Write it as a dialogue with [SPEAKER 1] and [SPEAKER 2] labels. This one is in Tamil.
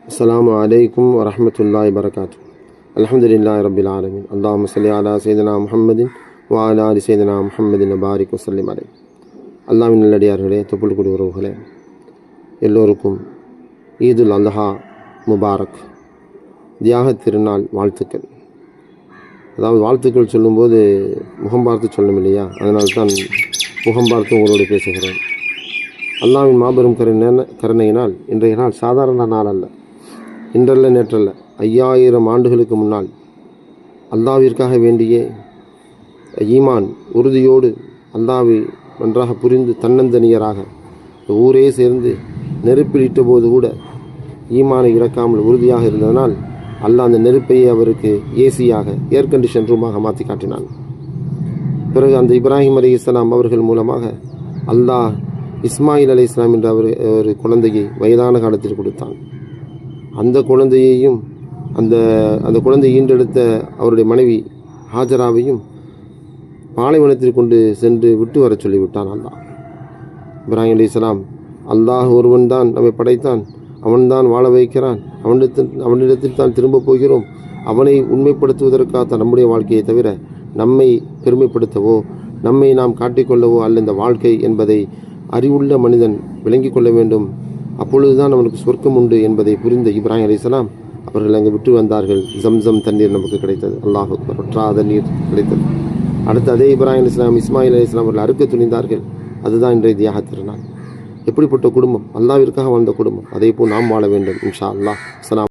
[SPEAKER 1] அஸ்ஸலாமு அலைக்கும் வரஹ்மத்துல்லாஹி வபரகாத்துஹு. அல்ஹம்துலில்லாஹி ரப்பில் ஆலமீன். அல்லாஹும்ம ஸல்லி அலா சய்யிதினா முஹம்மதின் வ அலா ஆலி சய்யிதினா முஹம்மதின் பாரிக் வஸல்லிம் அலைஹி. அல்லாஹ்வின் நல்லடியார்களே, தொப்புள்குடி உறவுகளே, எல்லோருக்கும் ஈதுல் அல்ஹா முபாரக், தியாக திருநாள் வாழ்த்துக்கள். அதாவது வாழ்த்துக்கள் சொல்லும்போது முகம் பார்த்து சொல்லணும் இல்லையா? அதனால்தான் முகம் பார்த்து உங்களோடு பேசுகிறேன். அல்லாஹ்வின் மாபெரும் கருணையினால் இன்றைய நாள் சாதாரண நாள் அல்ல, இன்றல்ல நேற்றல்ல, 5000 ஆண்டுகளுக்கு முன்னால் அல்லாஹ்விற்காக வேண்டிய ஈமான் உறுதியோடு அல்லாஹ்வை நன்றாக புரிந்து தன்னந்தனியராக ஊரே சேர்ந்து நெருப்பில் இட்டபோது கூட ஈமானை இழக்காமல் உறுதியாக இருந்ததனால் அல்லாஹ் அந்த நெருப்பையே அவருக்கு ஏசியாக, ஏர் கண்டிஷன் ரூமாக மாற்றி காட்டினான். பிறகு அந்த இப்ராஹிம் அலைஹிஸ்ஸலாம் அவர்கள் மூலமாக அல்லாஹ் இஸ்மாயில் அலைஹிஸ்ஸலாம் என்ற ஒரு குழந்தையை வயதான காலத்தில் கொடுத்தான். அந்த குழந்தையையும் அந்த குழந்தை ஈண்டெடுத்த அவருடைய மனைவி ஹாஜராவையும் பாலைவனத்தில் கொண்டு சென்று விட்டு வர சொல்லிவிட்டான் அல்லாஹ். இப்ராஹிம் அலைஹிஸ்ஸலாம், அல்லாஹ் ஒருவன் தான் நம்மை படைத்தான், அவன்தான் வாழ வைக்கிறான், அவனிடத்தில் தான் திரும்ப போகிறோம், அவனை உண்மைப்படுத்துவதற்காக நம்முடைய வாழ்க்கையை தவிர நம்மை பெருமைப்படுத்தவோ நம்மை நாம் காட்டிக்கொள்ளவோ அல்ல இந்த வாழ்க்கை என்பதை அறிவுள்ள மனிதன் விளங்கி கொள்ள வேண்டும். அப்பொழுதுதான் அவனுக்கு சொர்க்கம் உண்டு என்பதை புரிந்த இப்ராஹிம் அலைஹிஸ்ஸலாம் அவர்கள் அங்கே விட்டு வந்தார்கள். ஜம்சம் தண்ணீர் நமக்கு கிடைத்தது, அல்லாஹ் வற்றாத நீர் கிடைத்தது. அடுத்து அதே இப்ராஹிம் அலைஹிஸ்ஸலாம் இஸ்மாயில் அலைஹிஸ்ஸலாம் அவர்கள் அறுக்க துணிந்தார்கள். அதுதான் இன்றைய தியாக திருநாள். எப்படிப்பட்ட குடும்பம், அல்லாஹ்விற்காக வாழ்ந்த குடும்பம். அதே போல் நாம் வாழ வேண்டும் இன்ஷா அல்லாஹ்.